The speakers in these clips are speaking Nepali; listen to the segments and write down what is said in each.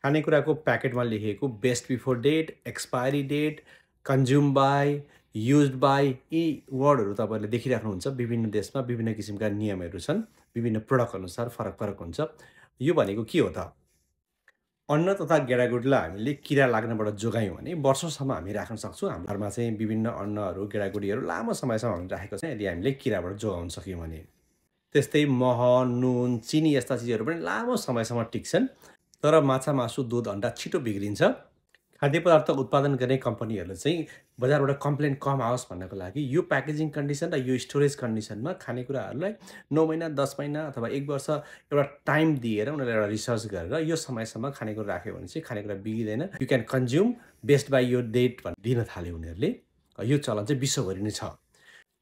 खानेकुराको प्याकेटमा लेखिएको best before date, expiry date, consume by, used by यी वर्डहरू तपाईँहरूले देखिराख्नुहुन्छ। विभिन्न देशमा विभिन्न किसिमका नियमहरू छन्। विभिन्न प्रोडक्ट अनुसार फरक फरक हुन्छ। यो भनेको के हो त? अन्न तथा गेडागुडीलाई हामीले किरा लाग्नबाट जोगायौँ भने वर्षौँसम्म हामी राख्न सक्छौँ। हाम्रो घरमा चाहिँ विभिन्न अन्नहरू, गेडागुडीहरू लामो समयसम्म हामीले राखेको छ यदि हामीले किराबाट जोगाउन सक्यौँ भने। त्यस्तै मह, नुन, चिनी यस्ता चिजहरू पनि लामो समयसम्म टिक्छन्। तर माछा, मासु, दूध, अन्डा छिटो बिग्रिन्छ। खाद्य पदार्थ उत्पादन गर्ने कम्पनीहरूले चाहिँ बजारबाट कम्प्लेन कम आओस् भन्नको लागि यो प्याकेजिङ कन्डिसन र यो स्टोरेज कन्डिसनमा खानेकुराहरूलाई 9 महिना, 10 महिना अथवा 1 वर्ष एउटा टाइम दिएर उनीहरूले एउटा रिसर्च गरेर यो समयसम्म खानेकुरा राख्यो भने चाहिँ खानेकुरा बिग्रिँदैन। You can consume best by यो डेट भनेर दिन थाल्यो उनीहरूले। यो चलन चाहिँ विश्वभरि नै छ।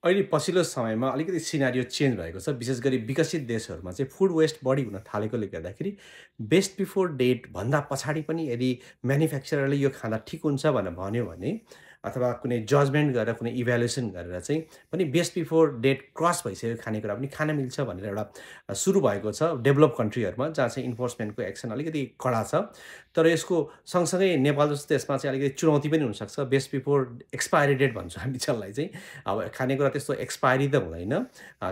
अहिले पछिल्लो समयमा अलिकति सिनारियो चेन्ज भएको छ। विशेष गरी विकसित देशहरूमा चाहिँ फुड वेस्ट बढी हुन थालेकोले गर्दाखेरि बेस्ट बिफोर डेट भन्दा पछाडि पनि यदि म्यानुफ्याक्चररले यो खाँदा ठिक हुन्छ भनेर भन्यो भने अथवा कुनै जजमेन्ट गरेर कुनै इभ्यालुएसन गरेर चाहिँ पनि बेस्ट बिफोर डेट क्रस भइसकेको खानेकुरा पनि खान मिल्छ भनेर एउटा सुरु भएको छ डेभलप कन्ट्रीहरूमा, जहाँ चाहिँ इन्फोर्समेन्टको एक्सन अलिकति कडा छ। तर यसको सँगसँगै नेपाल जस्तो देशमा चाहिँ अलिकति चुनौती पनि हुनसक्छ। बेस्ट बिफोर एक्सपायरी डेट भन्छौँ हामी जसलाई चाहिँ। अब खानेकुरा त्यस्तो एक्सपायरी त हुँदैन।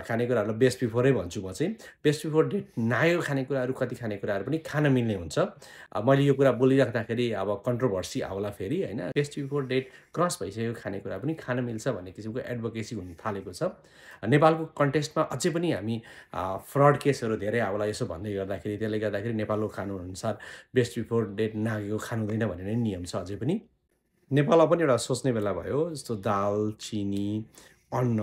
खानेकुराहरूलाई बेस्ट बिफोरै भन्छु म चाहिँ। बेस्ट बिफोर डेट नआएको खानेकुराहरू कति खानेकुराहरू पनि खान मिल्ने हुन्छ। मैले यो कुरा बोलिराख्दाखेरि अब कन्ट्रोभर्सी आउला फेरि होइन। बेस्ट बिफोर डेट क्रस भइसकेको खानेकुरा पनि खान मिल्छ भन्ने किसिमको एडभोकेसी हुन थालेको छ। नेपालको कन्टेक्स्टमा अझै पनि हामी फ्रड केसहरू धेरै आउला यसो भन्दै गर्दाखेरि, त्यसले गर्दाखेरि नेपालको कानुनअनुसार बेस्ट बिफोर डेट नागेको खानु हुँदैन भन्ने नै नियम छ अझै पनि। नेपालमा पनि एउटा सोच्ने बेला भयो। जस्तो दाल, चिनी, अन्न,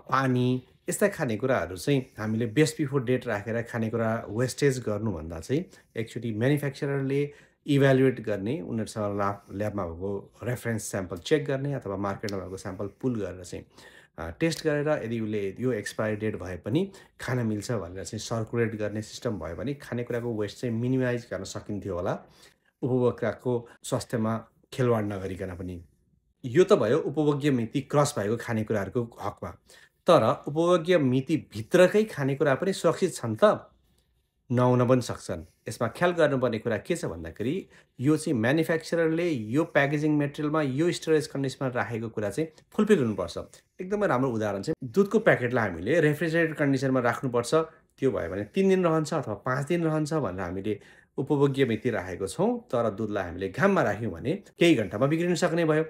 पानी यस्ता खानेकुराहरू चाहिँ हामीले बेस्ट बिफोर डेट राखेर खानेकुरा वेस्टेज गर्नुभन्दा चाहिँ एक्चुअली म्यानुफ्याक्चररले इभ्यालुएट गर्ने, उनीहरूसँग ल्याबमा भएको रेफरेन्स स्याम्पल चेक गर्ने अथवा मार्केटमा भएको स्याम्पल पुल गरेर चाहिँ टेस्ट गरेर यदि उसले यो एक्सपायरी डेट भए पनि खान मिल्छ भनेर चाहिँ सर्कुलेट गर्ने सिस्टम भयो भने खानेकुराको वेस्ट चाहिँ मिनिमाइज गर्न सकिन्थ्यो होला, उपभोक्ताको स्वास्थ्यमा खेलवाड नगरिकन पनि। यो त भयो उपभोग्य मिति क्रस भएको खानेकुराहरूको हकमा। तर उपभोग्य मितिभित्रकै खानेकुरा पनि सुरक्षित छन् त? नहुन पनि सक्छन्। यसमा ख्याल गर्नुपर्ने कुरा के छ भन्दाखेरि यो चाहिँ म्यानुफ्याक्चररले यो प्याकेजिङ मेटेरियलमा यो स्टोरेज कन्डिसनमा राखेको कुरा चाहिँ फुलफिल हुनुपर्छ। एकदमै राम्रो उदाहरण चाहिँ दुधको प्याकेटलाई हामीले रेफ्रिजरेटेड कन्डिसनमा राख्नुपर्छ। त्यो भयो भने 3 दिन रहन्छ अथवा 5 दिन रहन्छ भनेर हामीले उपभोग्य मिति राखेको छौँ। तर दुधलाई हामीले घाममा राख्यौँ भने केही घन्टामा बिग्रिन सक्ने भयो।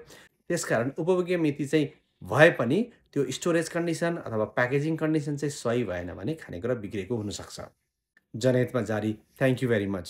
त्यसकारण उपभोग्य मिति चाहिँ भए पनि त्यो स्टोरेज कन्डिसन अथवा प्याकेजिङ कन्डिसन चाहिँ सही भएन भने खानेकुरा बिग्रेको हुनसक्छ। जनहितमा जारी। Thank you very much.